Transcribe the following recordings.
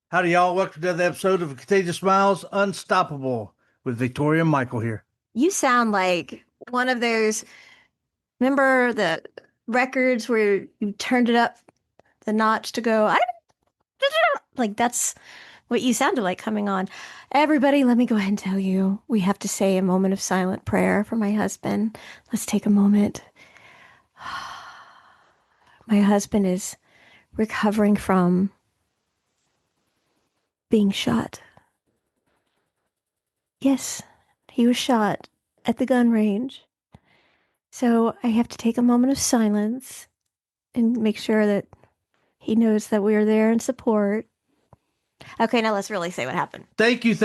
Howdy, y'all. Welcome to another episode of Contagious Smiles Unstoppable with Victoria and Michael here. You sound like one of those, remember the records where you turned it up the notch to go, like that's what you sounded like coming on. Everybody, let me go ahead and tell you, we have to say a moment of silent prayer for my husband. Let's take a moment. My husband is recovering from being shot. Yes, he was shot at the gun range. So I have to take a moment of silence and make sure that he knows that we are there in support. Okay, now let's really say what happened. Thank you.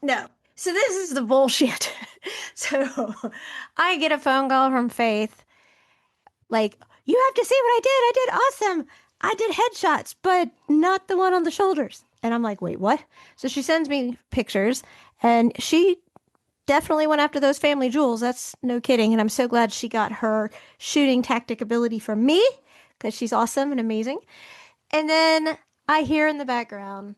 No. So this is the bullshit. So I get a phone call from Faith, like, you have to see what I did. I did awesome. I did headshots, but not the one on the shoulders. And I'm like, wait, what? So she sends me pictures, and she definitely went after those family jewels. That's no kidding. And I'm so glad she got her shooting tactic ability from me, because she's awesome and amazing. And then I hear in the background,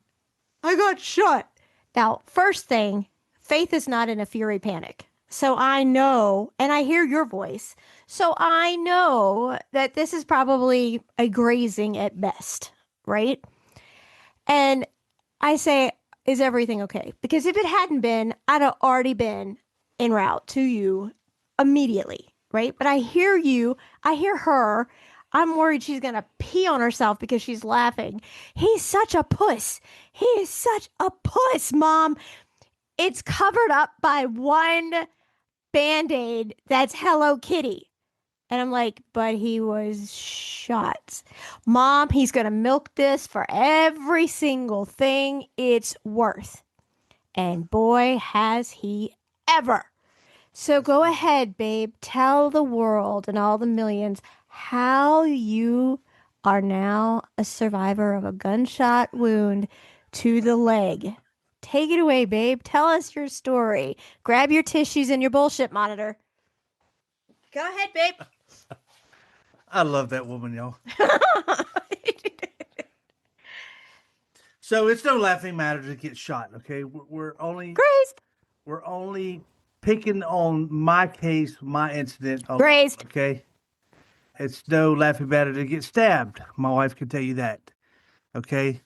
I got shot. Now, first thing, Faith is not in a fury panic. So I know, and I hear your voice. So I know that this is probably a grazing at best, right? And I say, is everything okay? Because if it hadn't been, I'd have already been en route to you immediately, right? But I hear you, I hear her. I'm worried she's going to pee on herself because she's laughing. He's such a puss. He is such a puss, Mom. It's covered up by one band-aid that's Hello Kitty. And I'm like, but he was shot. Mom, he's going to milk this for every single thing it's worth. And boy, has he ever. So go ahead, babe. Tell the world and all the millions how you are now a survivor of a gunshot wound to the leg. Take it away, babe. Tell us your story. Grab your tissues and your bullshit monitor. Go ahead, babe. I love that woman, y'all. So it's no laughing matter to get shot, okay? We're only Grazed. we're only picking on my case, my incident. Grazed. Okay. It's no laughing matter to get stabbed. My wife can tell you that. Okay.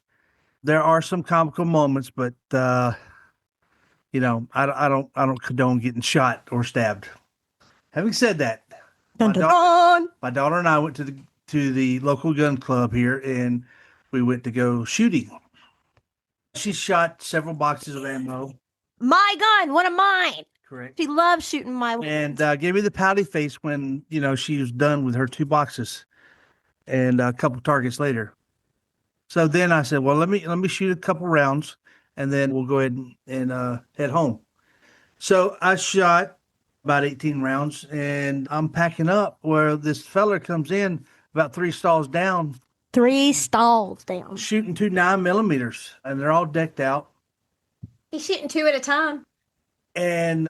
There are some comical moments, but I don't condone getting shot or stabbed. Having said that, Dun, dun, dun. my daughter and I went to the local gun club here, and we went to go shooting. She shot several boxes of ammo. My gun, one of mine. Correct. She loves shooting my And gave me the pouty face when she was done with her 2 boxes, and a couple targets later. So then I said, well, let me shoot a couple rounds, and then we'll go ahead and head home. So I shot about 18 rounds, and I'm packing up where this fella comes in about 3 stalls down. 3 stalls down. Shooting 2 9mm, and they're all decked out. He's shooting 2 at a time. And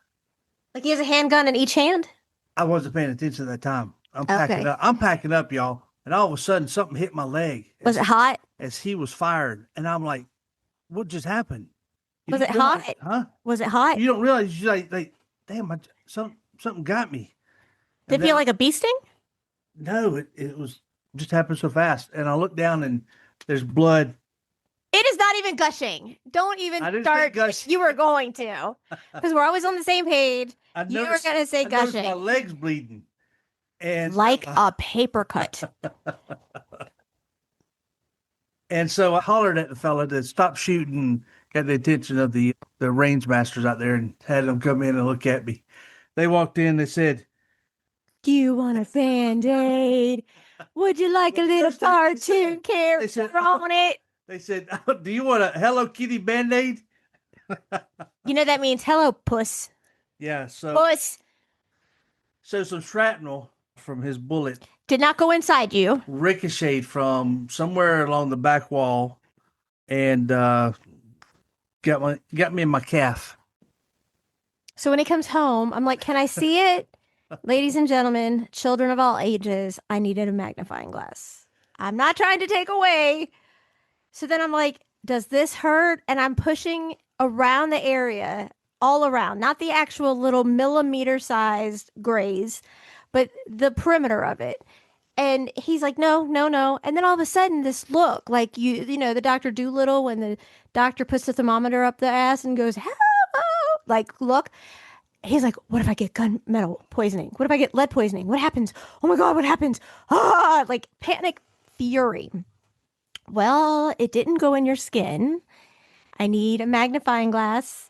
like he has a handgun in each hand? I wasn't paying attention at that time. I'm packing up, y'all. And all of a sudden, something hit my leg. Was it hot? As he was fired. And I'm like, what just happened? Was it hot? Huh? Was it hot? You don't realize, you're like damn, something got me. Did it feel like a bee sting? No, it was just happened so fast. And I look down, and there's blood. It is not even gushing. Don't even start. Gushing. You were going to, because we're always on the same page. You were going to say gushing. My legs bleeding, and like a paper cut. And so I hollered at the fella to stop shooting. Got the attention of the range masters out there, and had them come in and look at me. They walked in. They said, "Do you want a Band-Aid? Would you like a little cartoon character on it?" They said, "Do you want a Hello Kitty Band-Aid?" You know that means hello, puss. Yeah, so puss. So some shrapnel from his bullet did not go inside you. Ricocheted from somewhere along the back wall, and got me in my calf. So when he comes home, I'm like, "Can I see it?" Ladies and gentlemen, children of all ages, I needed a magnifying glass. I'm not trying to take away. So then I'm like, does this hurt? And I'm pushing around the area, all around, not the actual little millimeter sized graze, but the perimeter of it. And he's like, no, no, no. And then all of a sudden, this look like you know, the Dr. Doolittle when the doctor puts the thermometer up the ass and goes, help, like, look. He's like, what if I get gunmetal poisoning? What if I get lead poisoning? What happens? Oh my God, what happens? Ah, like panic fury. Well, it didn't go in your skin. I need a magnifying glass.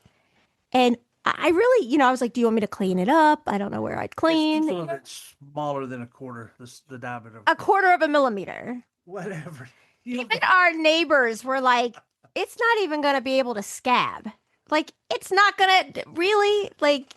And I really, I was like, do you want me to clean it up? I don't know where I'd It's clean. just a little bit smaller than a quarter, the diameter. A quarter of a millimeter. Whatever. Even our neighbors were like, it's not even going to be able to scab. Like, it's not going to really, like.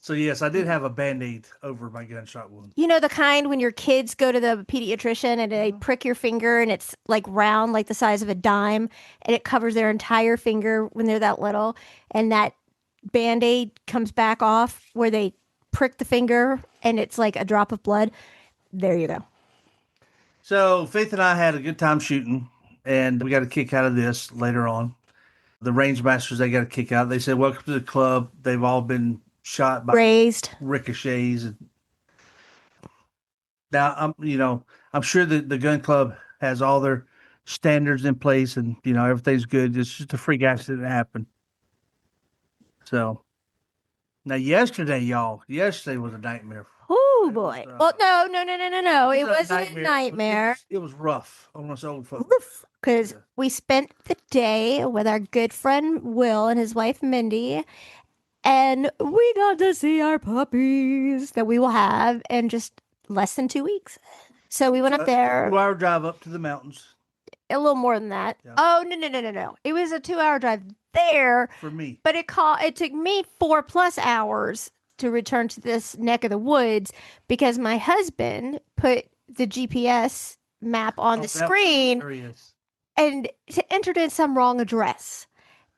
So, yes, I did have a Band-Aid over my gunshot wound. You know, the kind when your kids go to the pediatrician and they prick your finger and it's like round, like the size of a dime, and it covers their entire finger when they're that little. And that Band-Aid comes back off where they prick the finger and it's like a drop of blood. There you go. So Faith and I had a good time shooting, and we got a kick out of this later on. The range masters, they got a kick out. They said, welcome to the club. They've all been shot by Raised ricochets. And now, I'm sure that the gun club has all their standards in place and, everything's good. It's just a freak accident that happened. So now yesterday was a nightmare. Oh boy. Well, no. It wasn't a nightmare. It was rough on us old folks. Because we spent the day with our good friend Will and his wife Mindy, and we got to see our puppies that we will have in just less than 2 weeks. So we went up there. 2-hour drive up to the mountains. A little more than that. Yeah. Oh, no. It was a 2-hour drive there. For me. But it took me 4+ hours to return to this neck of the woods because my husband put the GPS map on the screen and entered in some wrong address.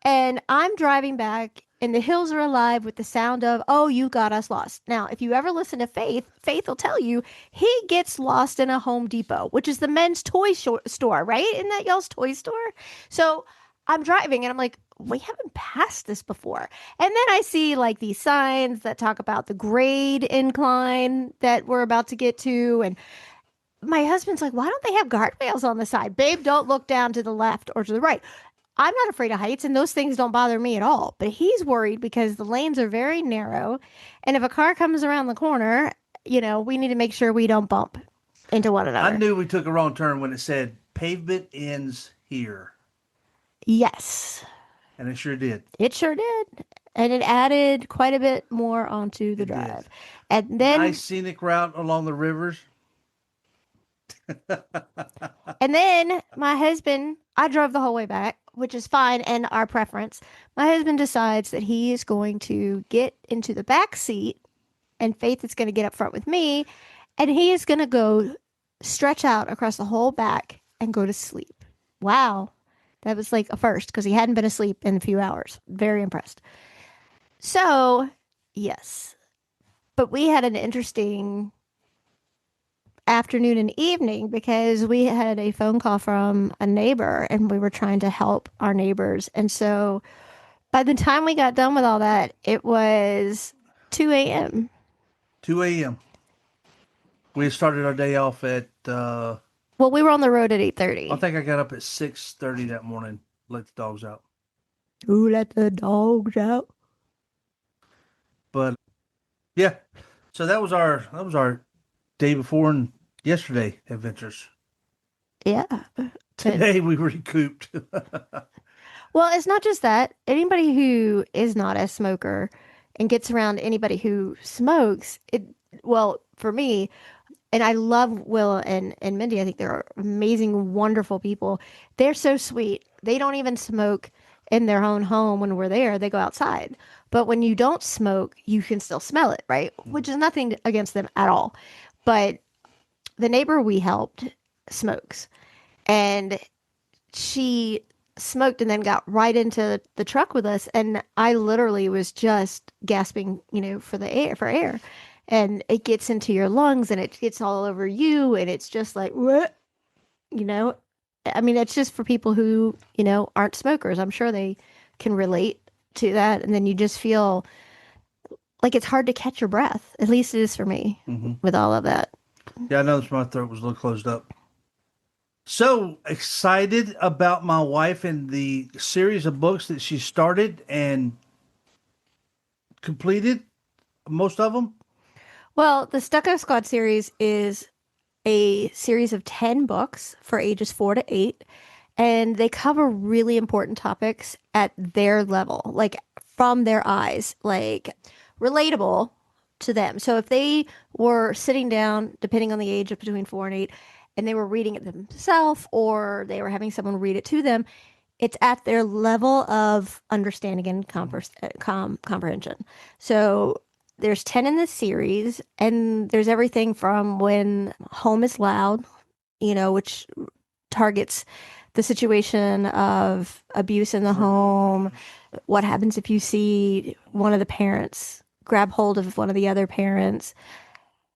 And I'm driving back and the hills are alive with the sound of, oh, you got us lost. Now, if you ever listen to Faith will tell you he gets lost in a Home Depot, which is the men's toy store, right? Isn't that y'all's toy store? So I'm driving and I'm like, we haven't passed this before. And then I see like these signs that talk about the grade incline that we're about to get to. And my husband's like, why don't they have guardrails on the side? Babe, don't look down to the left or to the right. I'm not afraid of heights and those things don't bother me at all. But he's worried because the lanes are very narrow. And if a car comes around the corner, we need to make sure we don't bump into one another. I knew we took a wrong turn when it said pavement ends here. Yes. And it sure did. It sure did. And it added quite a bit more onto the drive. And then nice scenic route along the rivers. And then my husband, I drove the whole way back, which is fine and our preference. My husband decides that he is going to get into the back seat and Faith is going to get up front with me. And he is going to go stretch out across the whole back and go to sleep. Wow. That was like a first because he hadn't been asleep in a few hours. Very impressed. So, yes. But we had an interesting afternoon and evening because we had a phone call from a neighbor and we were trying to help our neighbors. And so by the time we got done with all that, it was 2 a.m. 2 a.m. We started our day off at... well, we were on the road at 8:30. I think I got up at 6:30 that morning. Let the dogs out. Who let the dogs out? But yeah, so that was our day before and yesterday adventures. Yeah. Today we recouped. Well, it's not just that. Anybody who is not a smoker and gets around anybody who smokes, for me, and I love Will and Mindy. I think they're amazing, wonderful people. They're so sweet. They don't even smoke in their own home when we're there. They go outside. But when you don't smoke, you can still smell it, right? Which is nothing against them at all. But the neighbor we helped smokes. And she smoked and then got right into the truck with us. And I literally was just gasping, for air. And it gets into your lungs and it gets all over you. And it's just like, what? I mean, it's just for people who, you know, aren't smokers. I'm sure they can relate to that. And then you just feel like it's hard to catch your breath. At least it is for me Hmm. with all of that. Yeah, I noticed my throat was a little closed up. So excited about my wife and the series of books that she started and completed, most of them. Well, the Stucco Squad series is a series of 10 books for ages 4 to 8, and they cover really important topics at their level, like from their eyes, like relatable to them. So if they were sitting down, depending on the age of between 4 and 8, and they were reading it themselves or they were having someone read it to them, it's at their level of understanding and comprehension. So there's 10 in this series, and there's everything from when home is loud, you know, which targets the situation of abuse in the home. What happens if you see one of the parents grab hold of one of the other parents?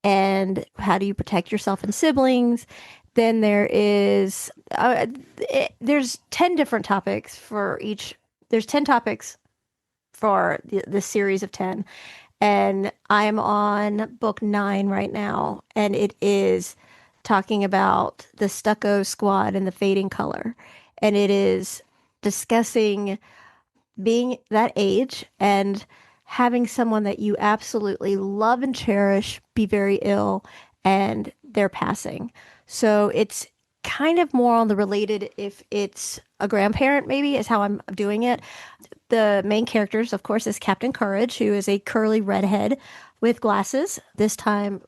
And how do you protect yourself and siblings? Then there's 10 different topics for each. There's 10 topics for the series of 10. And I'm on book 9 right now. And it is talking about the Stucco Squad and the fading color. And it is discussing being that age and having someone that you absolutely love and cherish be very ill and they're passing. So it's kind of more on the related if it's a grandparent, maybe, is how I'm doing it. The main characters, of course, is Captain Courage, who is a curly redhead with glasses. This time,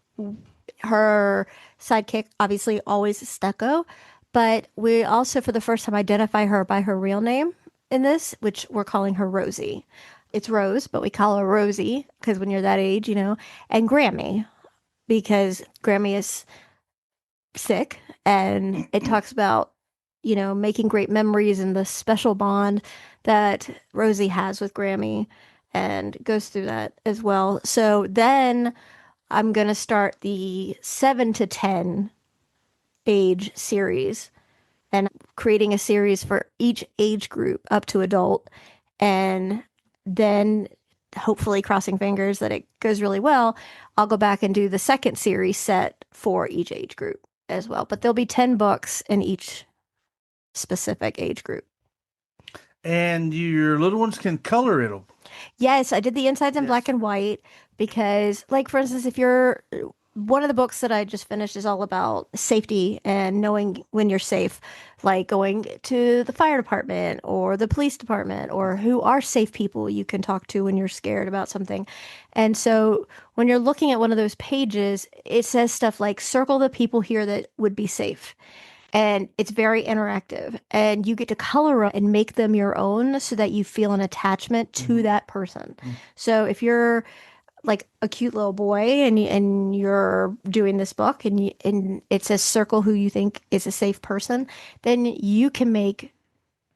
her sidekick, obviously, always Stucco. But we also, for the first time, identify her by her real name in this, which we're calling her Rosie. It's Rose, but we call her Rosie because when you're that age, you know, and Grammy because Grammy is sick, and it talks about, you know, making great memories and the special bond that Rosie has with Grammy and goes through that as well. So then I'm going to start the 7 to 10 age series and creating a series for each age group up to adult. And then hopefully crossing fingers that it goes really well, I'll go back and do the second series set for each age group as well. But there'll be 10 books in each specific age group. And your little ones can color it. Yes, I did the insides in black and white because, like, for instance, if you're one of the books that I just finished is all about safety and knowing when you're safe, like going to the fire department or the police department or who are safe people you can talk to when you're scared about something. And so when you're looking at one of those pages, it says stuff like circle the people here that would be safe. And it's very interactive, and you get to color them and make them your own so that you feel an attachment to that person. So if you're like a cute little boy and you're doing this book and it says circle who you think is a safe person, then you can make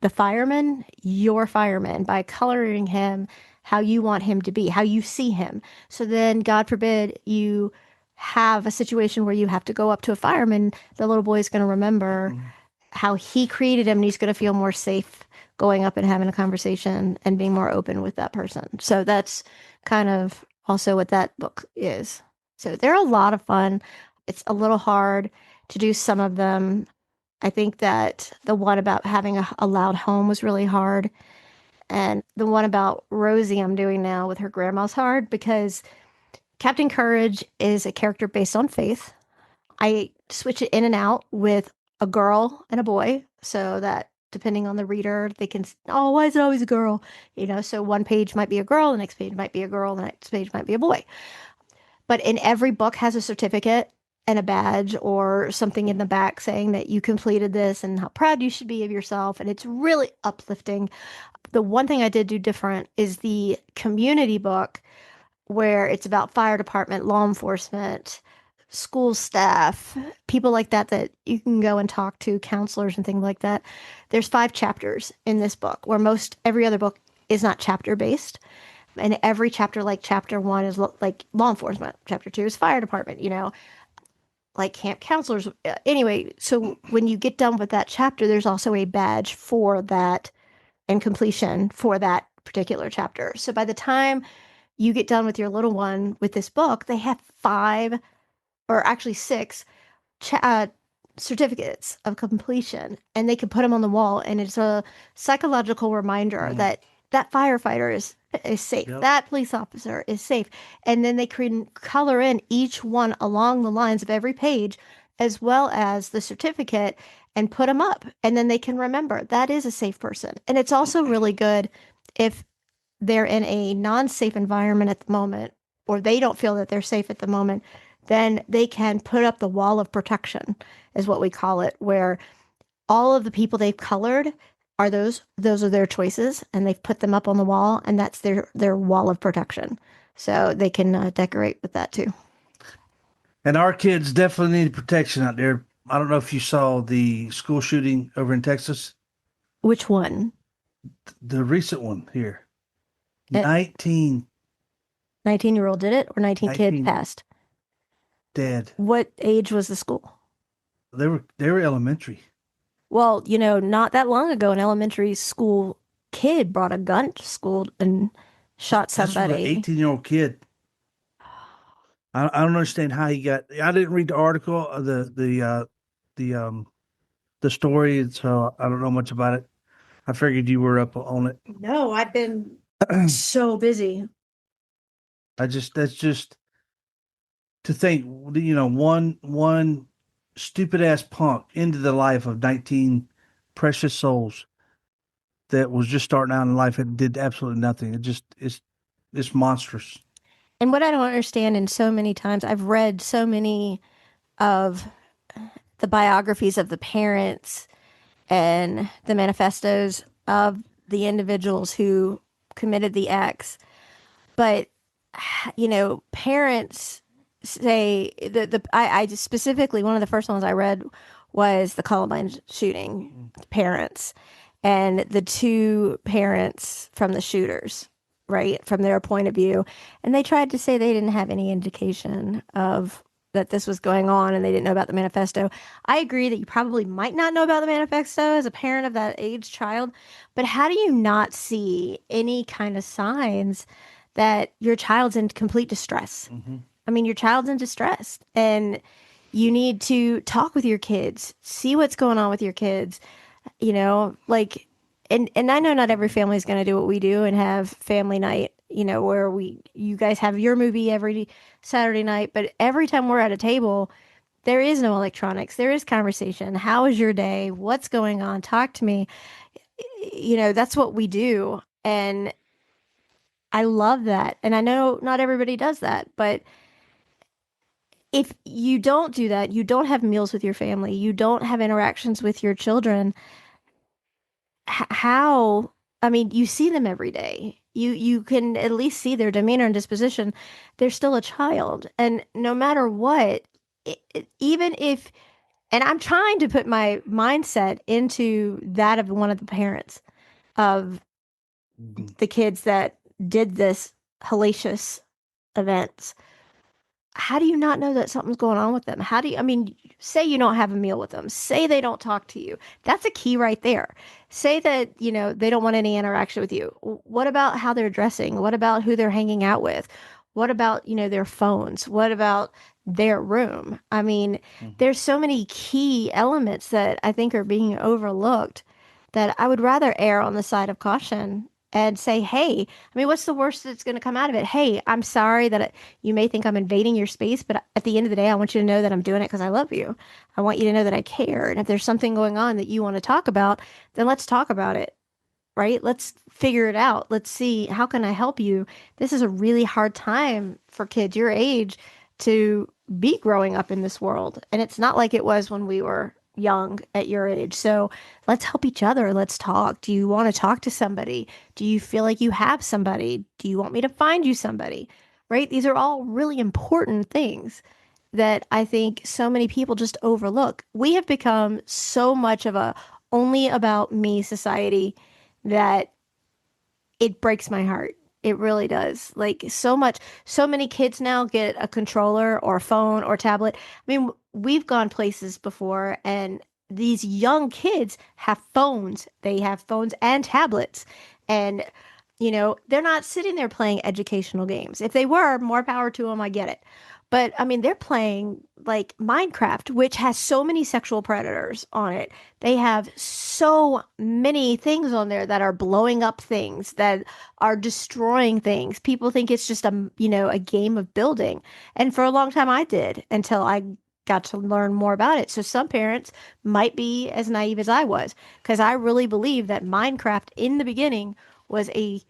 the fireman your fireman by coloring him how you want him to be, how you see him. So then, God forbid, you have a situation where you have to go up to a fireman, the little boy is going to remember how he created him and he's going to feel more safe going up and having a conversation and being more open with that person. So that's kind of also what that book is. So they're a lot of fun. It's a little hard to do some of them. I think that the one about having a loud home was really hard. And the one about Rosie I'm doing now with her grandma's hard because Captain Courage is a character based on faith. I switch it in and out with a girl and a boy so that depending on the reader, they can, oh, why is it always a girl? You know, so one page might be a girl, the next page might be a girl, the next page might be a boy. But in every book has a certificate and a badge or something in the back saying that you completed this and how proud you should be of yourself. And it's really uplifting. The one thing I did do different is the community book where it's about fire department, law enforcement, school staff, people like that that you can go and talk to, counselors and things like that. There's 5 chapters in this book where most every other book is not chapter based. And every chapter, like chapter 1 is like law enforcement, chapter 2 is fire department, you know. like camp counselors. Anyway, so when you get done with that chapter, there's also a badge for that and completion for that particular chapter. So by the time you get done with your little one with this book, they have 5 or actually 6 cha- uh, certificates of completion, and they can put them on the wall, and it's a psychological reminder that that firefighter is safe, Yep. that police officer is safe, and then they can color in each one along the lines of every page, as well as the certificate, and put them up, and then they can remember that is a safe person. And it's also really good if they're in a non-safe environment at the moment, or they don't feel that they're safe at the moment, then they can put up the wall of protection, is what we call it, where all of the people they've colored are those are their choices, and they've put them up on the wall, and that's their wall of protection. So they can decorate with that too. And our kids definitely need protection out there. I don't know if you saw the school shooting over in Texas, Which one? the recent one here. Uh, 19, 19-year-old did it, or 19 kids 19 passed? dead. What age was the school? They were elementary. Well, not that long ago, an elementary school kid brought a gun to school and shot This was an somebody. 18-year-old kid. I don't understand how he got. I didn't read the article, the story, so I don't know much about it. I figured you were up on it. No, I've been so busy. That's just to think, one stupid ass punk into the life of 19 precious souls that was just starting out in life and did absolutely nothing. It's monstrous. And what I don't understand, and so many times I've read so many of the biographies of the parents and the manifestos of the individuals who committed the acts. But, parents say I just specifically, one of the first ones I read was the Columbine shooting parents and the 2 parents from the shooters, right, from their point of view. And they tried to say they didn't have any indication of that this was going on, and they didn't know about the manifesto. I agree that you probably might not know about the manifesto as a parent of that age child, but how do you not see any kind of signs that your child's in complete distress? Mm-hmm. I mean, your child's in distress, and you need to talk with your kids, see what's going on with your kids, like, and I know not every family is going to do what we do and have family night, where you guys have your movie every Saturday night, but every time we're at a table, there is no electronics. There is conversation. How is your day? What's going on? Talk to me. That's what we do. And I love that. And I know not everybody does that, but if you don't do that, you don't have meals with your family, you don't have interactions with your children, how, I mean, you see them every day. You can at least see their demeanor and disposition. They're still a child, and no matter what, even if, and I'm trying to put my mindset into that of one of the parents of the kids that did this hellacious events. How do you not know that something's going on with them? How do you, I mean, say you don't have a meal with them, say they don't talk to you. That's a key right there. Say that, they don't want any interaction with you. What about how they're dressing? What about who they're hanging out with? What about, their phones? What about their room? I mean, there's so many key elements that I think are being overlooked that I would rather err on the side of caution and say, hey, I mean, what's the worst that's going to come out of it? Hey, I'm sorry that you may think I'm invading your space, but at the end of the day, I want you to know that I'm doing it because I love you. I want you to know that I care. And if there's something going on that you want to talk about, then let's talk about it, right? Let's figure it out. Let's see, how can I help you? This is a really hard time for kids your age to be growing up in this world. And it's not like it was when we were young at your age. So let's help each other. Let's talk. Do you want to talk to somebody? Do you feel like you have somebody? Do you want me to find you somebody? Right? These are all really important things that I think so many people just overlook. We have become so much of a only about me society that it breaks my heart. It really does. Like, so many kids now get a controller or a phone or tablet. I mean, we've gone places before, and these young kids have phones. They have phones and tablets. And, they're not sitting there playing educational games. If they were, more power to them, I get it. But I mean, they're playing like Minecraft, which has so many sexual predators on it. They have so many things on there that are blowing up things, that are destroying things. People think it's just a game of building. And for a long time I did, until I got to learn more about it. So some parents might be as naive as I was, because I really believe that Minecraft in the beginning was a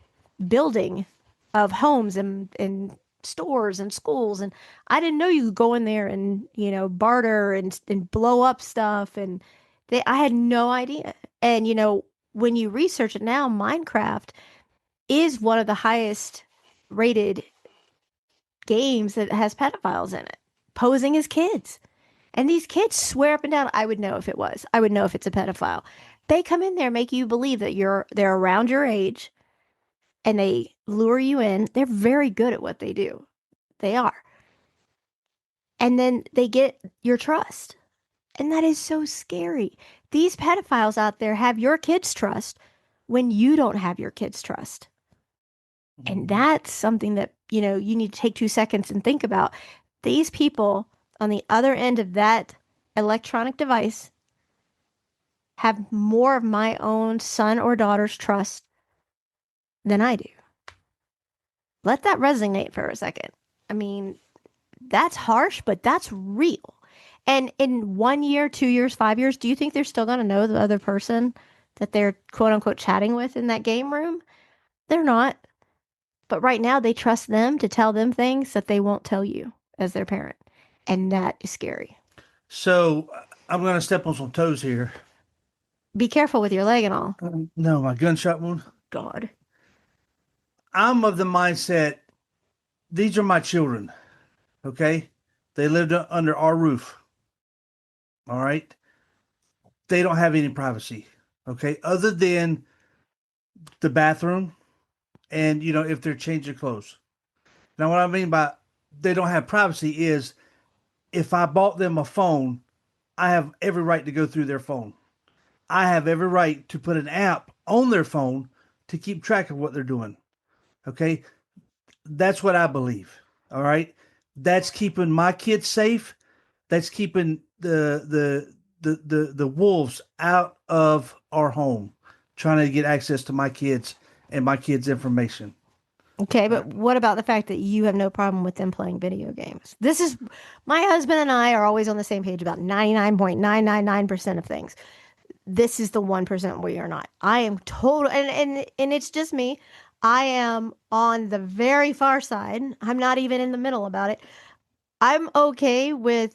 building of homes and stores and schools. And I didn't know you could go in there and, barter and blow up stuff. And I had no idea. And, when you research it now, Minecraft is one of the highest rated games that has pedophiles in it, posing as kids. And these kids swear up and down, I would know if it was. I would know if it's a pedophile. They come in there, make you believe that they're around your age, and they lure you in. They're very good at what they do. They are. And then they get your trust. And that is so scary. These pedophiles out there have your kids' trust when you don't have your kids' trust. And that's something that, you need to take 2 seconds and think about. These people on the other end of that electronic device have more of my own son or daughter's trust than I do. Let that resonate for a second. I mean, that's harsh, but that's real. And in 1 year, 2 years, 5 years, do you think they're still going to know the other person that they're quote unquote chatting with in that game room? They're not. But right now, they trust them to tell them things that they won't tell you as their parent. And that is scary. So I'm going to step on some toes here. Be careful with your leg and all. No, my gunshot wound. God. I'm of the mindset, these are my children. Okay. They lived under our roof. All right. They don't have any privacy. Okay. Other than the bathroom and, if they're changing clothes. Now, what I mean by they don't have privacy is if I bought them a phone, I have every right to go through their phone. I have every right to put an app on their phone to keep track of what they're doing. Okay. That's what I believe. All right. That's keeping my kids safe. That's keeping the wolves out of our home, trying to get access to my kids and my kids' information. Okay, but what about the fact that you have no problem with them playing video games? This is my husband and I are always on the same page about 99.999% of things. This is the 1% we are not. I am total and it's just me. I am on the very far side. I'm not even in the middle about it. I'm okay with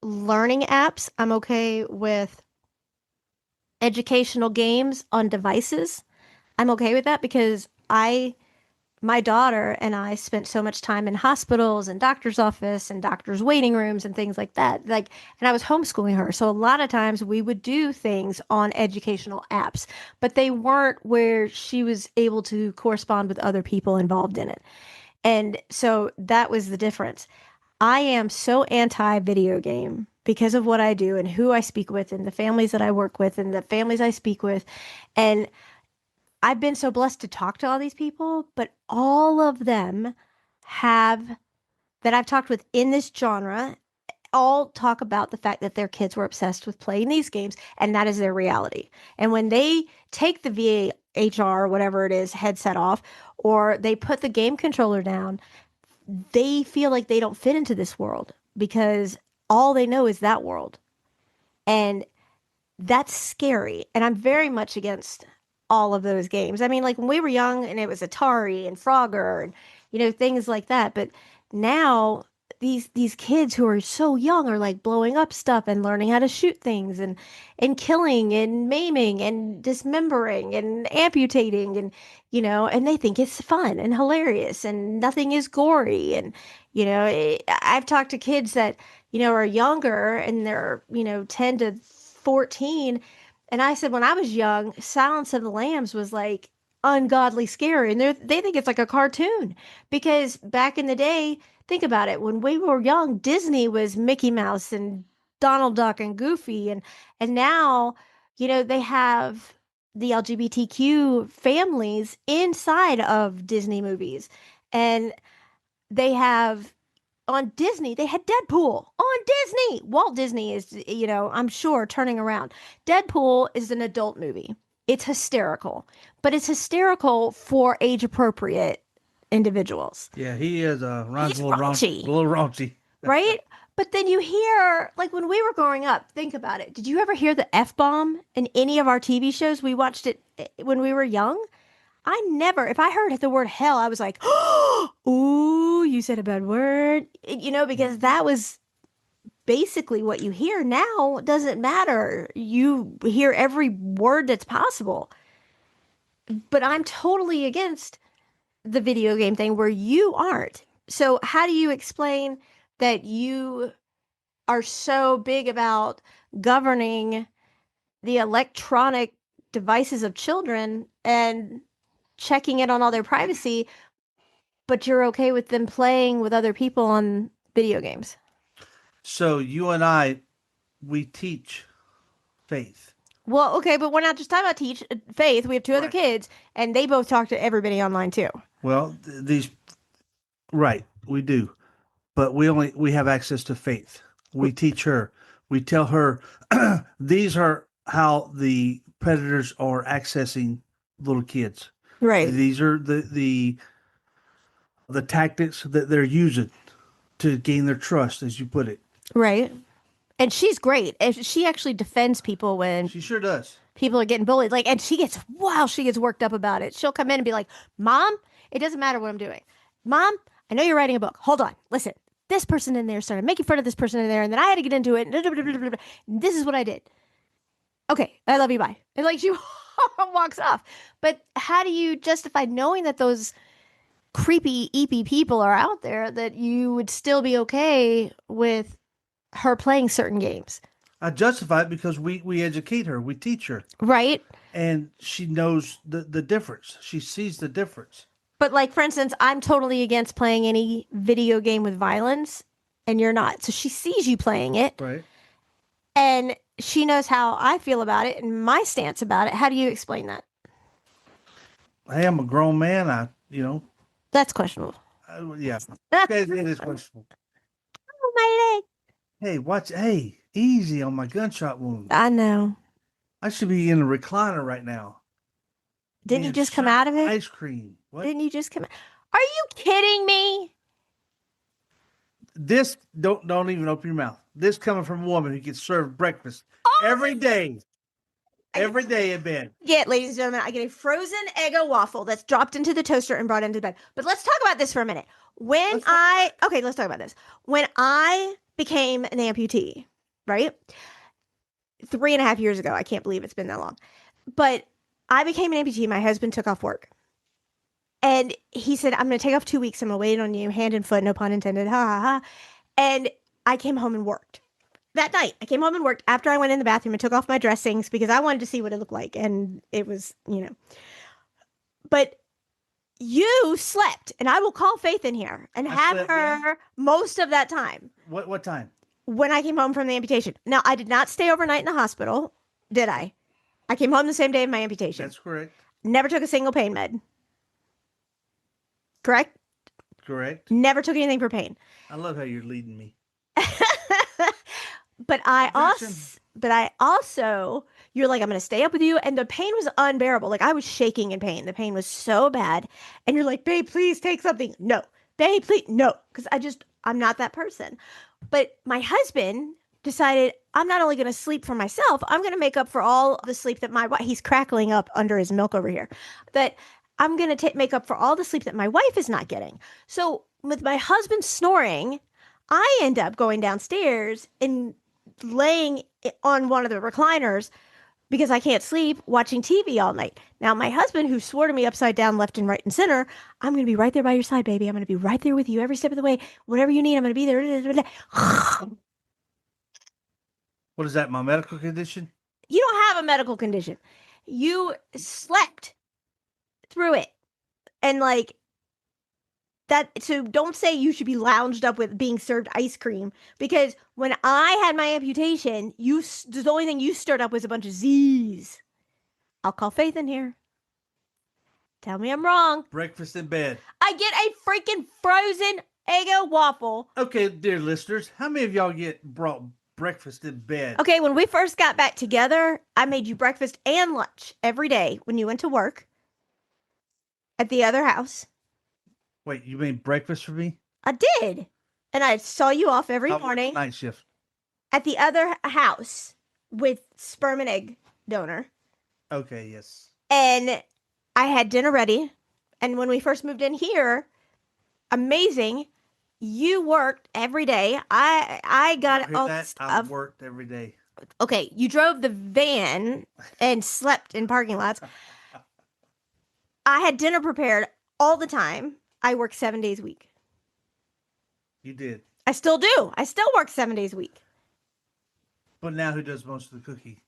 learning apps. I'm okay with educational games on devices. I'm okay with that because my daughter and I spent so much time in hospitals and doctor's office and doctor's waiting rooms and things like that. And I was homeschooling her. So a lot of times we would do things on educational apps, but they weren't where she was able to correspond with other people involved in it. And so that was the difference. I am so anti video game because of what I do and who I speak with and the families that I work with and the families I speak with. And I've been so blessed to talk to all these people, but all of them have that I've talked with in this genre all talk about the fact that their kids were obsessed with playing these games and that is their reality. And when they take the VHR, whatever it is, headset off, or they put the game controller down, they feel like they don't fit into this world because all they know is that world. And that's scary. And I'm very much against all of those games. I mean, like when we were young and it was Atari and Frogger and, things like that. But now these kids who are so young are like blowing up stuff and learning how to shoot things and killing and maiming and dismembering and amputating and they think it's fun and hilarious and nothing is gory. And, I've talked to kids that, are younger and they're, 10 to 14. And I said, when I was young, Silence of the Lambs was like ungodly scary. And they think it's like a cartoon because back in the day, think about it. When we were young, Disney was Mickey Mouse and Donald Duck and Goofy, and now, they have the LGBTQ families inside of Disney movies. And they have on Disney, they had Deadpool on Disney. Walt Disney is, I'm sure turning around. Deadpool is an adult movie. It's hysterical, but it's hysterical for age appropriate individuals. Yeah, he is He's a little raunchy. a little raunchy. Right? But then you hear, like when we were growing up, think about it. Did you ever hear the F bomb in any of our TV shows? We watched it when we were young. I never, if I heard the word hell, I was like, oh, ooh, you said a bad word. Because that was basically what you hear now. It doesn't matter. You hear every word that's possible. But I'm totally against the video game thing where you aren't. So, how do you explain that you are so big about governing the electronic devices of children and checking in on all their privacy, but you're okay with them playing with other people on video games? So you and I, we teach faith. Well, okay, but we're not just talking about teach Faith. We have two other Right. kids, and they both talk to everybody online too. Well, these, right, we do, but we have access to faith. We teach her. We tell her these are how the predators are accessing little kids. Right. These are the tactics that they're using to gain their trust, as you put it. Right. And she's great. And she actually defends people when She sure does. people are getting bullied. Like, and she gets worked up about it. She'll come in and be like, Mom, it doesn't matter what I'm doing. Mom, I know you're writing a book. Hold on. Listen, this person in there started making fun of this person in there, and then I had to get into it. And this is what I did. Okay, I love you. Bye. And like she walks off. But how do you justify knowing that those creepy, eepy people are out there that you would still be okay with her playing certain games? I justify it because we educate her, we teach her, Right? and she knows the difference. She sees the difference. But like, for instance, I'm totally against playing any video game with violence, and you're not. So she sees you playing it, Right. and she knows how I feel about it and my stance about it. How do you explain that? Hey, I'm a grown man. That's questionable. Yeah. It is questionable. Oh, my leg. Hey, watch. Hey, easy on my gunshot wound. I know. I should be in a recliner right now. Didn't you being just come served out of it? Ice cream. What? Didn't you just come out? Are you kidding me? This don't even open your mouth. This coming from a woman who gets served breakfast every day. Every day in bed. Yeah, ladies and gentlemen, I get a frozen Eggo waffle that's dropped into the toaster and brought into bed. But let's talk about this for a minute. Let's talk about this. When I became an amputee, right? 3.5 years ago. I can't believe it's been that long. But I became an amputee. My husband took off work. And he said, I'm going to take off 2 weeks. I'm going to wait on you, hand and foot, no pun intended. Ha ha ha. And I came home and worked. That night, I came home and worked after I went in the bathroom and took off my dressings because I wanted to see what it looked like. And it was, But you slept, and I will call Faith in here and have her most of that time. What time? When I came home from the amputation. Now, I did not stay overnight in the hospital, did I? I came home the same day of my amputation. That's correct. Never took a single pain med. Correct? Correct. Never took anything for pain. I love how you're leading me. But I also, you're like, I'm going to stay up with you. And the pain was unbearable. Like, I was shaking in pain. The pain was so bad. And you're like, babe, please take something. No. Babe, please. No. Because I'm not that person. But my husband decided I'm not only going to sleep for myself, I'm going to make up for all the sleep that my wife, he's crackling up under his milk over here, that I'm going to make up for all the sleep that my wife is not getting. So with my husband snoring, I end up going downstairs and laying on one of the recliners because I can't sleep, watching TV all night. Now, my husband, who swore to me upside down, left and right and center, I'm going to be right there by your side, baby. I'm going to be right there with you every step of the way. Whatever you need, I'm going to be there. What is that, my medical condition? You don't have a medical condition. You slept through it. And like, So don't say you should be lounged up with being served ice cream, because when I had my amputation, the only thing you stirred up was a bunch of Z's. I'll call Faith in here. Tell me I'm wrong. Breakfast in bed. I get a freaking frozen Eggo waffle. Okay, dear listeners, how many of y'all get brought breakfast in bed? Okay, when we first got back together, I made you breakfast and lunch every day when you went to work at the other house. Wait, you made breakfast for me? I did. And I saw you off every morning night shift at the other house with sperm and egg donor. Okay, yes. And I had dinner ready. And when we first moved in here, amazing, you worked every day. I got all that stuff. I worked every day. Okay, you drove the van and slept in parking lots. I had dinner prepared all the time. I work 7 days a week. You did. I still do. I still work 7 days a week. But now who does most of the cooking?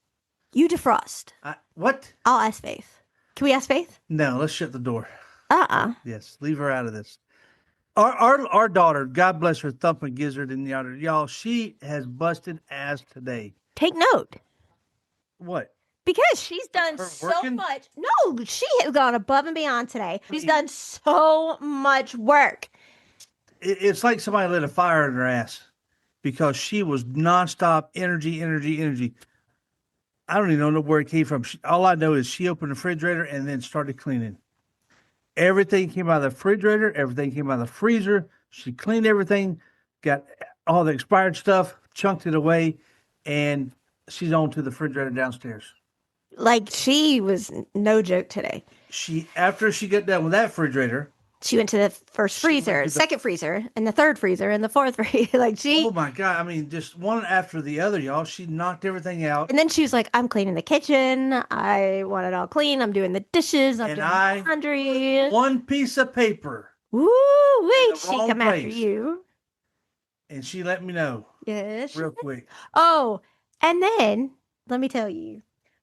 You defrost. What? I'll ask Faith. Can we ask Faith? No, let's shut the door. Yes, leave her out of this. Our daughter, God bless her, thumping gizzard in the yard. Y'all, she has busted ass today. Take note. What? Because she's done so working? much. No, she has gone above and beyond today. She's done so much work. It's like somebody lit a fire in her ass because she was nonstop energy. I don't even know where it came from. All I know is she opened the refrigerator and then started cleaning. Everything came out of the refrigerator. Everything came out of the freezer. She cleaned everything, got all the expired stuff, chunked it away, and she's on to the refrigerator downstairs. Like, she was no joke today. After she got done with that refrigerator, she went to the first freezer, second freezer, and the third freezer, and the fourth freezer. Oh my God. I mean, just one after the other, y'all. She knocked everything out. And then she was like, I'm cleaning the kitchen. I want it all clean. I'm doing the dishes. I'm doing the laundry. One piece of paper. Woo-wee. She come after you. And she let me know. Yes. Real quick. Oh, and then, let me tell you,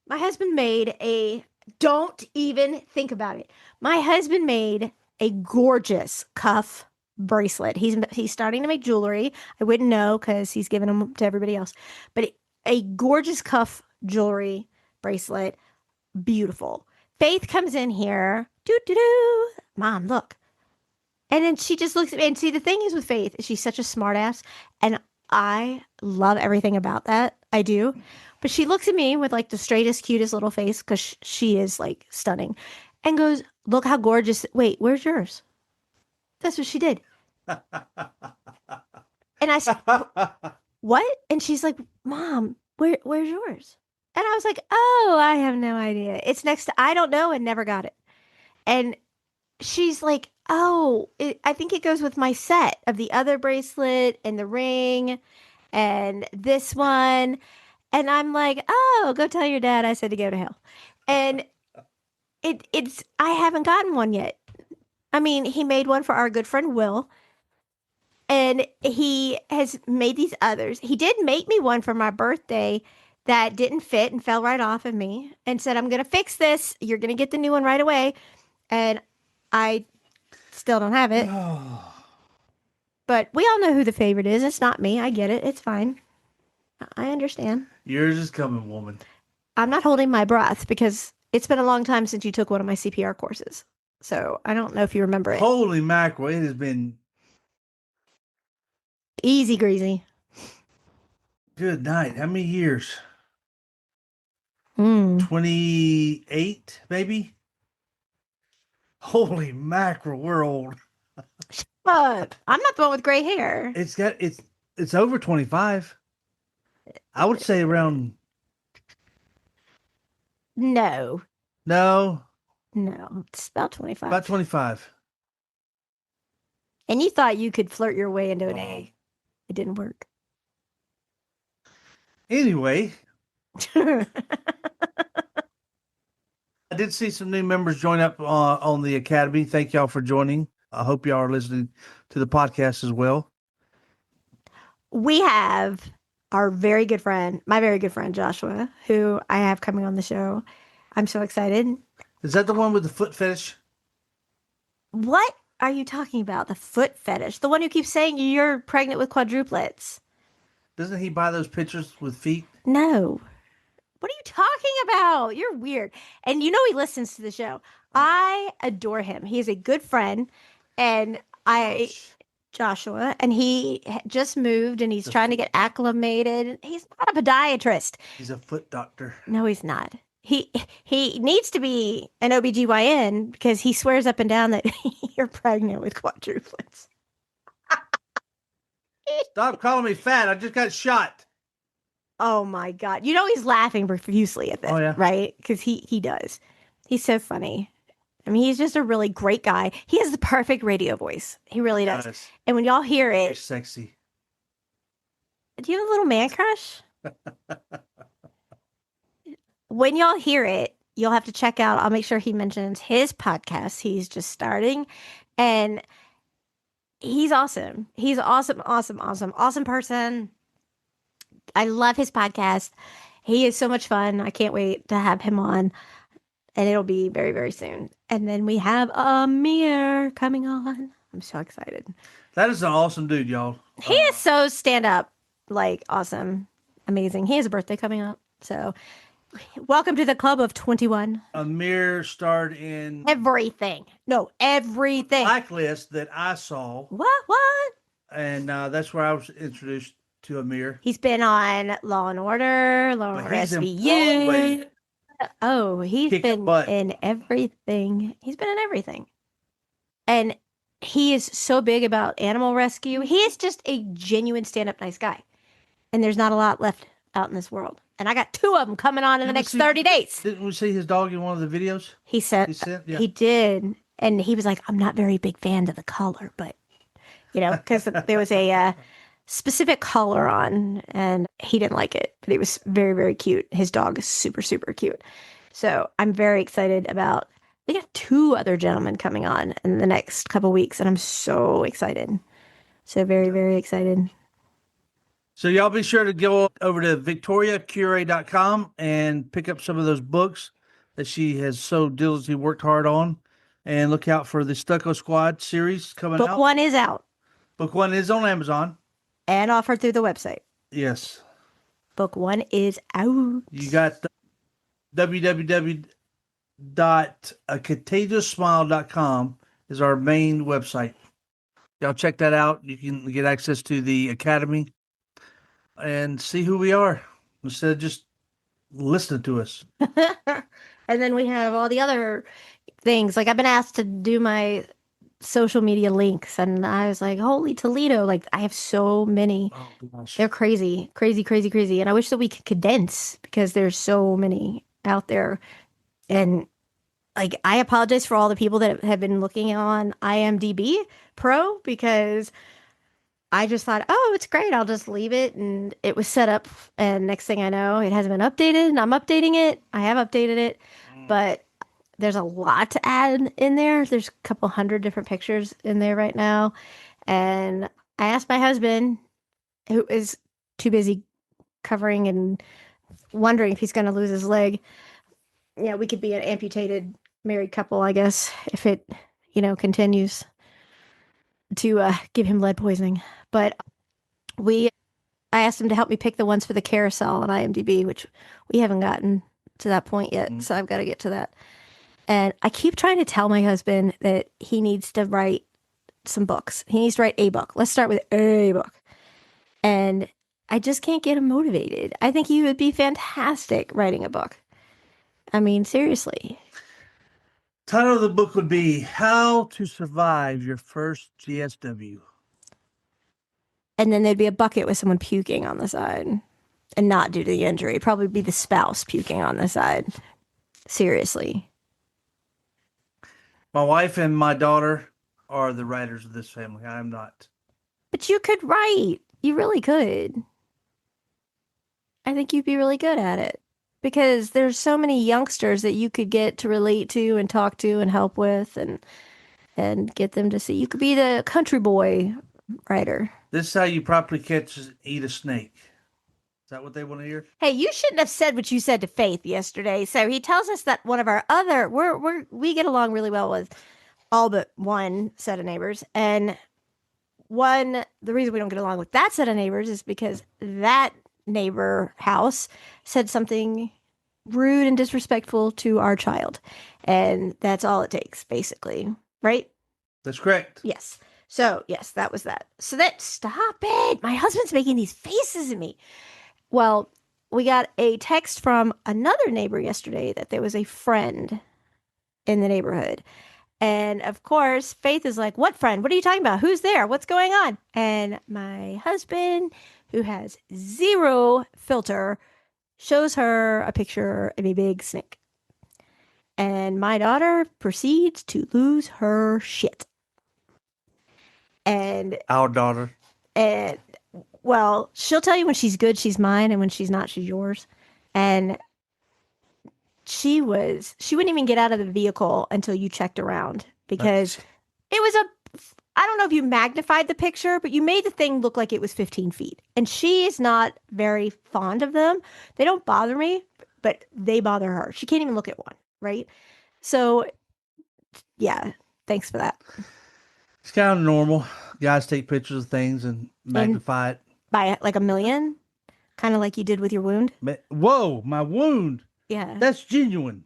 my husband made don't even think about it. My husband made a gorgeous cuff bracelet. He's starting to make jewelry. I wouldn't know because he's giving them to everybody else. But a gorgeous cuff jewelry bracelet. Beautiful. Faith comes in here. Doo-doo-doo. Mom, look. And then she just looks at me. And see, the thing is with Faith, she's such a smart ass. And I love everything about that. I do. But she looks at me with like the straightest, cutest little face because she is like stunning. And goes, look how gorgeous. Wait, where's yours? That's what she did. And I said, what? And she's like, Mom, where's yours? And I was like, oh, I have no idea. It's next to, I don't know, and never got it. And she's like, oh, I think it goes with my set of the other bracelet and the ring and this one. And I'm like, oh, go tell your dad I said to go to hell. And I haven't gotten one yet. I mean, he made one for our good friend Will, and he has made these others. He did make me one for my birthday that didn't fit and fell right off of me and said, I'm going to fix this. You're going to get the new one right away. And I still don't have it. But we all know who the favorite is. It's not me. I get it. It's fine. I understand. Yours is coming, woman. I'm not holding my breath because it's been a long time since you took one of my CPR courses. So I don't know if you remember it. Holy mackerel. It has been easy greasy. Good night. How many years? 28, maybe? Holy mackerel, we're old. But I'm not the one with gray hair. It's over 25. I would say around. No, it's about 25. About 25. And you thought you could flirt your way into an A. It didn't work. Anyway. I did see some new members join up on the Academy. Thank y'all for joining. I hope y'all are listening to the podcast as well. We have my very good friend, Joshua, who I have coming on the show. I'm so excited. Is that the one with the foot fetish? What are you talking about? The foot fetish? The one who keeps saying you're pregnant with quadruplets? Doesn't he buy those pictures with feet? No. What are you talking about? You're weird. And you know he listens to the show. I adore him. He is a good friend. And I, Joshua, and he just moved and he's trying to get acclimated. He's not a podiatrist. He's a foot doctor. No, he's not. He needs to be an OBGYN because he swears up and down that you're pregnant with quadruplets. Stop calling me fat. I just got shot. Oh my God. You know he's laughing profusely at this, Oh, yeah. right? Because he does. He's so funny. I mean, he's just a really great guy. He has the perfect radio voice. He really does. Nice. And when y'all hear Very it, sexy. do you have a little man crush? When y'all hear it, you'll have to check out. I'll make sure he mentions his podcast. He's just starting. And he's awesome. He's awesome, awesome, awesome, awesome person. I love his podcast. He is so much fun. I can't wait to have him on. And it'll be very, very soon. And then we have Amir coming on. I'm so excited. That is an awesome dude, y'all. He is so stand up, like awesome, amazing. He has a birthday coming up. So welcome to the club of 21. Amir starred in Everything. No, everything. Blacklist that I saw. What? And that's where I was introduced to Amir. He's been on Law and Order, Law and Order But he's in SVU. Broadway. Oh, he's Kicking been butt. in everything. He's been in everything. And he is so big about animal rescue. He is just a genuine stand-up nice guy. And there's not a lot left out in this world. And I got 2 of them coming on in the next 30 days. Didn't we see his dog in one of the videos? He said, Yeah. he did. And he was like, I'm not very big fan of the color, but, you know, because there was a specific color on and he didn't like it, but it was very, very cute. His dog is super, super cute. So I'm very excited about, we got 2 other gentlemen coming on in the next couple weeks and I'm so excited. So very, very excited. So y'all be sure to go over to victoriacure.com and pick up some of those books that she has so diligently worked hard on. And look out for the Stucco Squad series coming out. Book 1 is out. Book 1 is on Amazon. And offered through the website. Yes. Book 1 is out. You got www.contagiousmile.com is our main website. Y'all check that out. You can get access to the academy and see who we are instead of just listening to us. And then we have all the other things. Like I've been asked to do my social media links and I was like, holy Toledo, like I have so many. Oh, gosh. They're crazy, crazy, crazy, crazy. And I wish that we could condense because there's so many out there. And like I apologize for all the people that have been looking on IMDb Pro because I just thought, oh, it's great. I'll just leave it. And it was set up. And next thing I know, it hasn't been updated. And I'm updating it. I have updated it. But there's a lot to add in there. There's a couple hundred different pictures in there right now. And I asked my husband, who is too busy covering and wondering if he's going to lose his leg. Yeah, we could be an amputated married couple, I guess, if it, continues to give him lead poisoning. But I asked him to help me pick the ones for the carousel on IMDb, which we haven't gotten to that point yet. So I've got to get to that. And I keep trying to tell my husband that he needs to write some books. He needs to write a book. Let's start with a book. And I just can't get him motivated. I think he would be fantastic writing a book. I mean, seriously. Title of the book would be How to Survive Your First GSW. And then there'd be a bucket with someone puking on the side. And not due to the injury. It'd probably be the spouse puking on the side. Seriously. My wife and my daughter are the writers of this family. I am not. But you could write. You really could. I think you'd be really good at it. Because there's so many youngsters that you could get to relate to and talk to and help with and get them to see. You could be the country boy writer. This is how you properly catch and eat a snake. Is that what they want to hear? Hey, you shouldn't have said what you said to Faith yesterday. So he tells us that one of our other we get along really well with all but one set of neighbors. And the reason we don't get along with that set of neighbors is because that neighbor house said something rude and disrespectful to our child. And that's all it takes, basically. Right? That's correct. Yes. So, yes, that was that. So stop it. My husband's making these faces at me. Well, we got a text from another neighbor yesterday that there was a friend in the neighborhood. And of course, Faith is like, "What friend? What are you talking about? Who's there? What's going on?" And my husband, who has zero filter, shows her a picture of a big snake. And my daughter proceeds to lose her shit. And Our daughter. and well, she'll tell you when she's good, she's mine, and when she's not, she's yours. And she wouldn't even get out of the vehicle until you checked around because it was I don't know if you magnified the picture, but you made the thing look like it was 15 feet. And she's not very fond of them. They don't bother me, but they bother her. She can't even look at one, right? So, yeah, thanks for that. It's kind of normal. Guys take pictures of things and magnify it. By like a million, kind of like you did with your wound. Whoa, my wound. Yeah. That's genuine.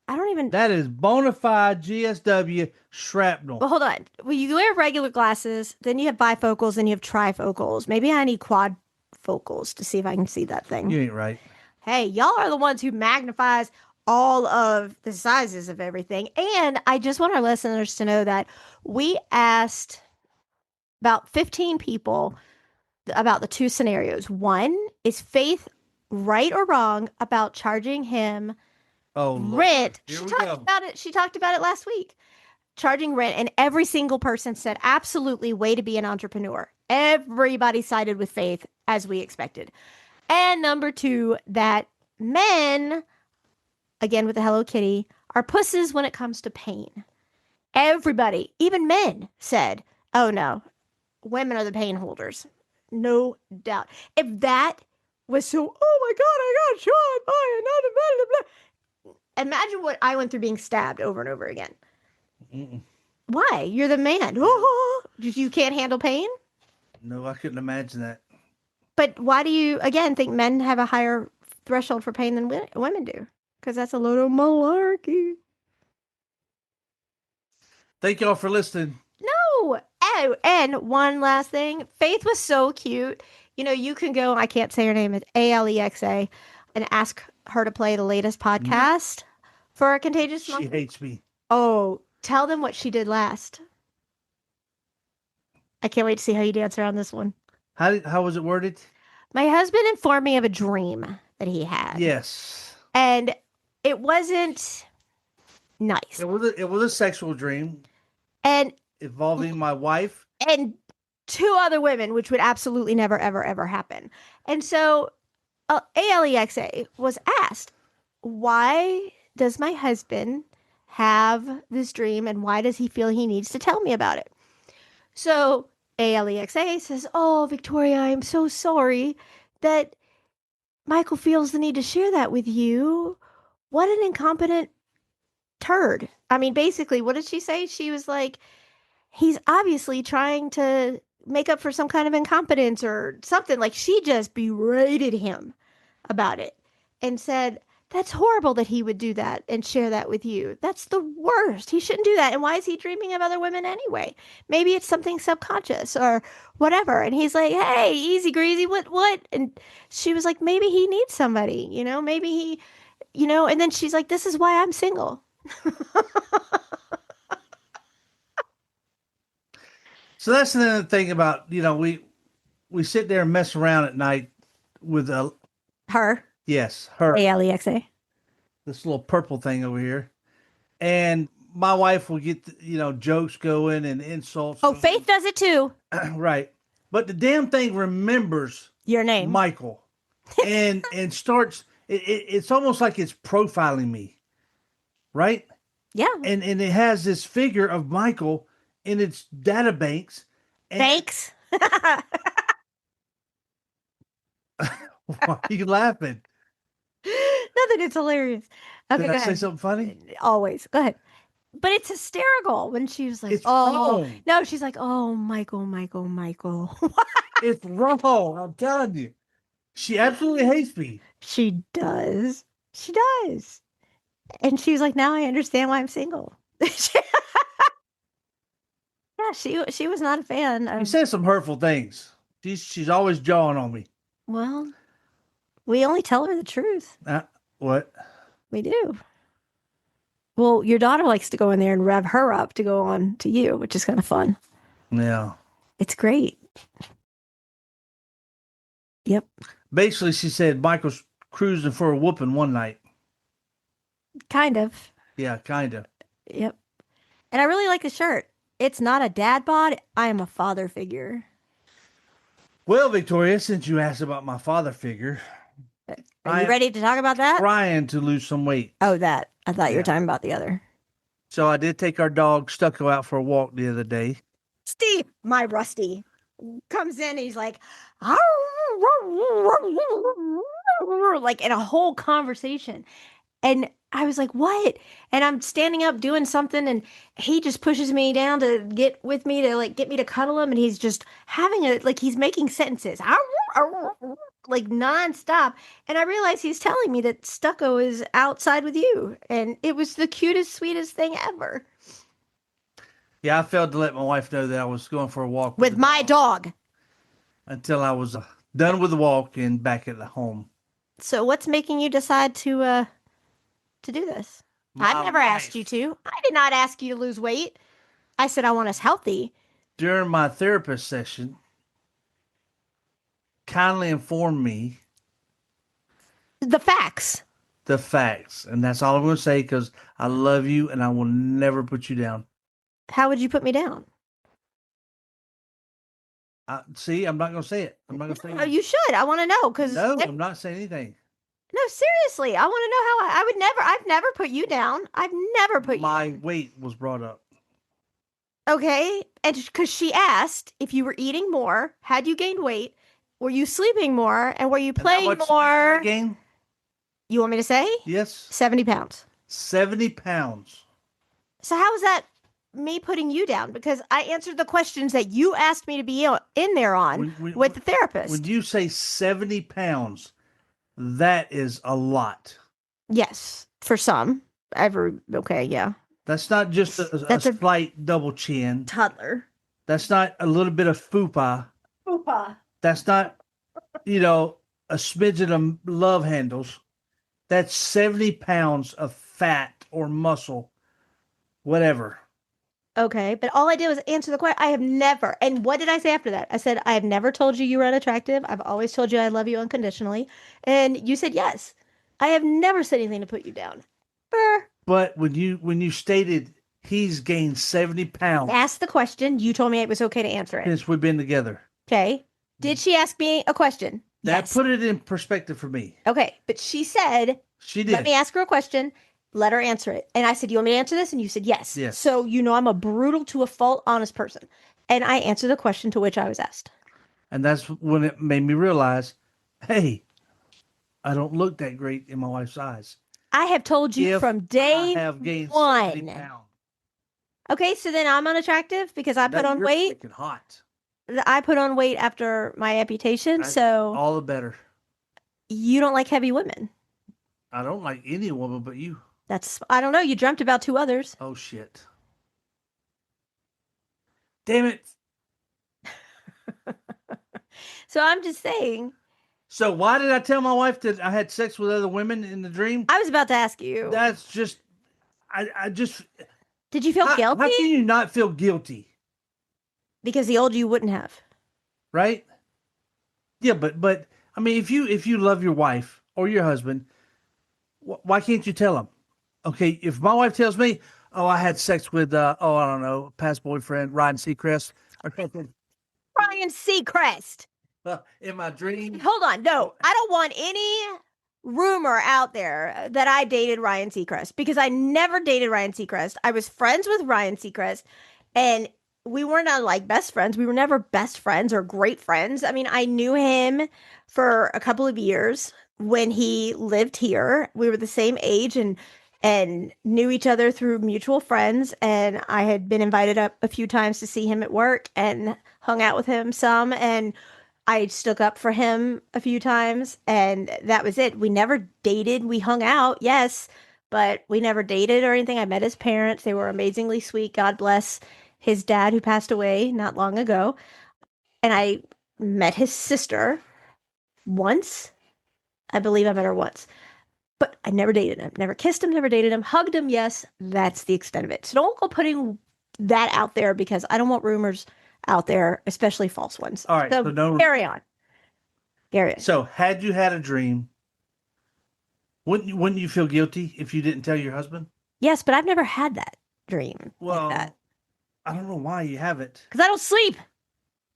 I don't even. That is bona fide GSW shrapnel. Well, hold on. Well, you wear regular glasses, then you have bifocals, then you have trifocals. Maybe I need quadfocals to see if I can see that thing. You ain't right. Hey, y'all are the ones who magnifies all of the sizes of everything. And I just want our listeners to know that we asked about 15 people about the two scenarios. One, is Faith right or wrong about charging him rent? She talked about it last week. Charging rent, and every single person said absolutely, way to be an entrepreneur. Everybody sided with Faith, as we expected. And number two, that men, again with the Hello Kitty, are pusses when it comes to pain. Everybody, even men, said, "Oh no, women are the pain holders." No doubt. If that was so, "Oh my God, I got shot by another blah, blah, blah." Imagine what I went through being stabbed over and over again. Mm-mm. Why? You're the man. Oh, you can't handle pain? No, I couldn't imagine that. But why do you, again, think men have a higher threshold for pain than women do? Because that's a load of malarkey. Thank y'all for listening. No. Oh, and one last thing. Faith was so cute. You know, you can go, I can't say her name, it's Alexa, and ask her to play the latest podcast for a Contagious Month. She hates me. Oh, tell them what she did last. I can't wait to see how you dance around this one. How was it worded? My husband informed me of a dream that he had. Yes. And it wasn't nice. It was a sexual dream. And involving my wife and two other women, which would absolutely never, ever, ever happen. And so Alexa was asked, "Why does my husband have this dream, and why does he feel he needs to tell me about it?" So Alexa says, "Oh, Victoria, I'm so sorry that Michael feels the need to share that with you. What an incompetent turd." I mean, basically, what did she say? She was like, he's obviously trying to make up for some kind of incompetence or something. Like, she just berated him about it and said, "That's horrible that he would do that and share that with you. That's the worst. He shouldn't do that. And why is he dreaming of other women anyway? Maybe it's something subconscious or whatever." And he's like, "Hey, easy greasy, what?" And she was like, "Maybe he needs somebody, maybe he, and then she's like, "This is why I'm single." So that's another thing about, we sit there and mess around at night with her. Yes, her. Alexa. This little purple thing over here. And my wife will get, jokes going and insults. Oh, Faith does it too. Right. But the damn thing remembers your name, Michael, and starts, it's almost like it's profiling me. Right? Yeah. And it has this figure of Michael in its data banks. Thanks. Why are you laughing? Nothing. It's hilarious. Okay, Did I say something funny? Always. Go ahead. But it's hysterical when she was like, It's oh, wrong. no, she's like, oh, Michael, Michael, Michael. It's wrong. I'm telling you. She absolutely hates me. She does. She does. And she was like, now I understand why I'm single. Yeah, she was not a fan She of, says some hurtful things. She's always jawing on me. well, we only tell her the truth. What? We do. Well, your daughter likes to go in there and rev her up to go on to you, which is kind of fun. Yeah. It's great. Yep. Basically, she said Michael's cruising for a whooping one night. Kind of. Yeah, kind of. Yep. And I really like the shirt. It's not a dad bod. I am a father figure. Well, Victoria, since you asked about my father figure, Are I you am ready to talk about that? trying to lose some weight. Oh, that. I thought you were Yeah. talking about the other. So I did take our dog Stucco out for a walk the other day. Steve, my Rusty, comes in and he's like, like in a whole conversation. And I was like, what? And I'm standing up doing something and he just pushes me down to get with me to like get me to cuddle him. And he's just having he's making sentences like nonstop. And I realized he's telling me that Stucco is outside with you. And it was the cutest, sweetest thing ever. Yeah, I failed to let my wife know that I was going for a walk With the my dog. until I was done with the walk and back at the home. So what's making you decide to do this? I've My never asked you wife, to. I did not ask you to lose weight. I said I want us healthy. during my therapist session, kindly informed me The facts. the facts. And that's all I'm going to say because I love you and I will never put you down. How would you put me down? See, I'm not going to say it. I'm not going to say No, anything. you should. I want to know because No, I'm not saying anything. no, seriously, I want to know how I would never. I've never put you down. I've never put My you. weight was brought up. Okay, and because she asked if you were eating more, had you gained weight, were you sleeping more, and were you And how playing much more? again? You want me to say? Yes. 70 pounds. 70 pounds. So how is that me putting you down? Because I answered the questions that you asked me to be in there on with the therapist. When you say 70 pounds, that is a lot. Yes, for some. Okay, yeah. That's not just That's a slight double chin. toddler. That's not a little bit of fupa. Fupa. That's not, a smidgen of love handles. That's 70 pounds of fat or muscle, whatever. Okay, but all I did was answer the question. I have never. And what did I say after that? I said, I have never told you you were unattractive. I've always told you I love you unconditionally. And you said yes. I have never said anything to put you down. Brr. But when you stated he's gained 70 pounds Ask the question. You told me it was okay to answer it. since we've been together, Okay. Did she ask me a question? that Yes. put it in perspective for me. Okay, but she said, She did. let me ask her a question. Let her answer it. And I said, you want me to answer this? And you said, yes. Yes. So, I'm a brutal to a fault, honest person. And I answered the question to which I was asked. And that's when it made me realize, hey, I don't look that great in my wife's eyes. I have told you If from day I have gained 70 one. pounds. Okay, so then I'm unattractive because I put That- on you're weight. freaking hot. I put on weight after my amputation. So All the better. you don't like heavy women. I don't like any woman but you. I don't know. You dreamt about two others. Oh, shit. Damn it. So I'm just saying, So why did I tell my wife that I had sex with other women in the dream? I was about to ask you, That's just, I just, did you feel guilty? how can you not feel guilty? Because the old you wouldn't have. Right? Yeah, but I mean, if you love your wife or your husband, why can't you tell them? Okay, if my wife tells me, "Oh, I had sex with I don't know, past boyfriend Ryan Seacrest," or something Ryan Seacrest. in my dream, Hold on. No, I don't want any rumor out there that I dated Ryan Seacrest because I never dated Ryan Seacrest. I was friends with Ryan Seacrest and we were not like best friends. We were never best friends or great friends. I mean, I knew him for a couple of years when he lived here. We were the same age and and knew each other through mutual friends. And I had been invited up a few times to see him at work and hung out with him some. And I stuck up for him a few times. And that was it. We never dated. We hung out, yes, but we never dated or anything. I met his parents. They were amazingly sweet. God bless his dad, who passed away not long ago. And I met his sister once. I believe I met her once. But I never dated him, never kissed him, never dated him, hugged him. Yes, that's the extent of it. So don't go putting that out there because I don't want rumors out there, especially false ones. All right. So no. carry on. Carry on. So had you had a dream, wouldn't you feel guilty if you didn't tell your husband? Yes, but I've never had that dream Well, like that I don't know why you haven't. because I don't sleep.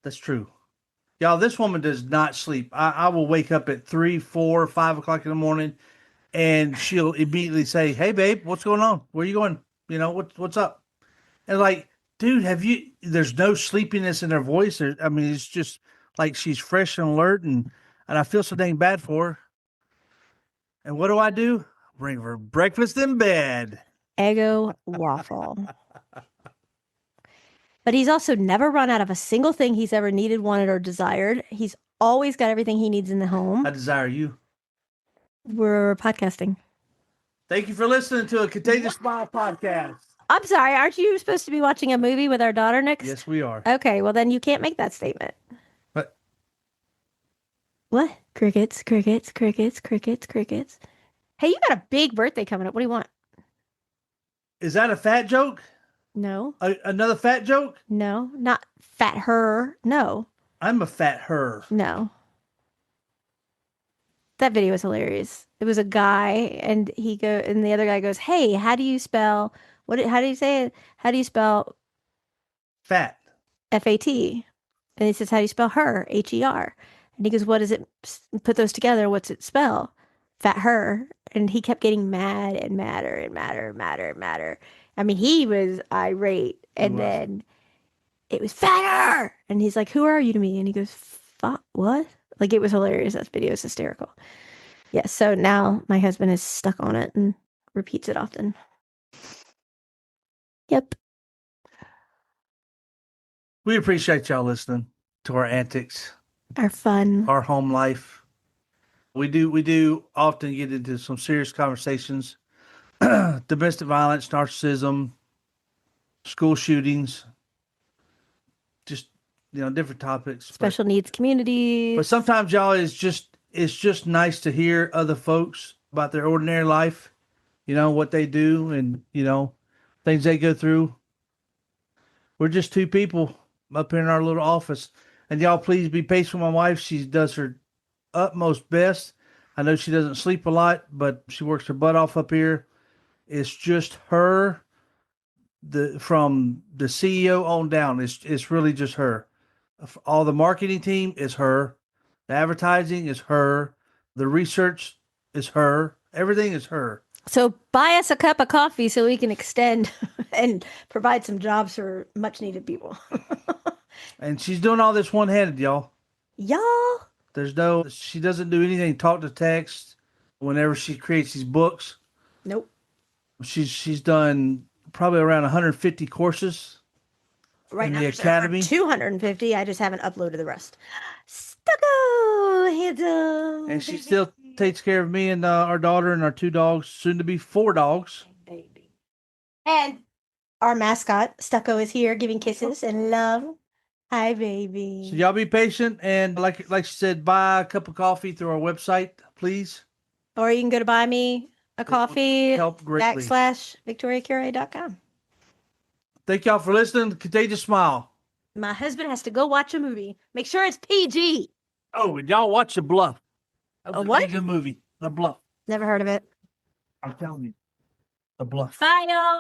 That's true. Y'all, this woman does not sleep. I will wake up at 3, 4, 5 o'clock in the morning, and she'll immediately say, "Hey, babe, what's going on? Where you going? You know, what's up?" And like, dude, there's no sleepiness in her voice. I mean, it's just like she's fresh and alert, and I feel so dang bad for her. And what do? Bring her breakfast in bed. Eggo waffle. But he's also never run out of a single thing he's ever needed, wanted, or desired. He's always got everything he needs in the home. I desire you. We're podcasting. Thank you for listening to a Contagious Smile podcast. I'm sorry, aren't you supposed to be watching a movie with our daughter next? Yes, we are. Okay, well then you can't make that statement. What? What? Crickets, crickets, crickets, crickets, crickets. Hey, you got a big birthday coming up. What do you want? Is that a fat joke? No. Another fat joke? No, not fat her. No. I'm a fat her. No. That video was hilarious. It was a guy and the other guy goes, "Hey, how do you spell how do you say it? How do you spell Fat? FAT?" And he says, "How do you spell her? HER?" And he goes, "What does it put those together? What's it spell?" Fat her. And he kept getting mad and madder and madder and madder and madder. I mean, he was irate. And then it was fatter. And he's like, "Who are you to me?" And he goes, "What?" Like, it was hilarious. That video is hysterical. Yeah. So now my husband is stuck on it and repeats it often. Yep. We appreciate y'all listening to our antics, Our fun. our home life. We do often get into some serious conversations. Domestic violence, narcissism, school shootings, just, different topics. Special needs communities. But sometimes, y'all, it's just nice to hear other folks about their ordinary life, what they do and, things they go through. We're just two people up here in our little office. And y'all, please be patient with my wife. She does her utmost best. I know she doesn't sleep a lot, but she works her butt off up here. It's just her, from the CEO on down. It's really just her. All the marketing team is her. The advertising is her. The research is her. Everything is her. So buy us a cup of coffee so we can extend and provide some jobs for much needed people. And she's doing all this one-handed, y'all. Y'all. She doesn't do anything talk to text whenever she creates these books. Nope. She's done probably around 150 courses Right in now, the there's academy. over 250. I just haven't uploaded the rest. Stucco, handsome. And she still takes care of me and our daughter and our 2 dogs, soon to be 4 dogs. Baby. And our mascot, Stucco, is here giving kisses and love. Hi, baby. So y'all be patient, and like she said, buy a cup of coffee through our website, please. Or you can go to buy me a coffee help greatly. /VictoriaCurie.com. Thank y'all for listening to Contagious Smile. My husband has to go watch a movie. Make sure it's PG. Oh, and y'all watch The Bluff. That was A what? a good movie. The Bluff. Never heard of it. I'm telling you. The Bluff. Bye, y'all.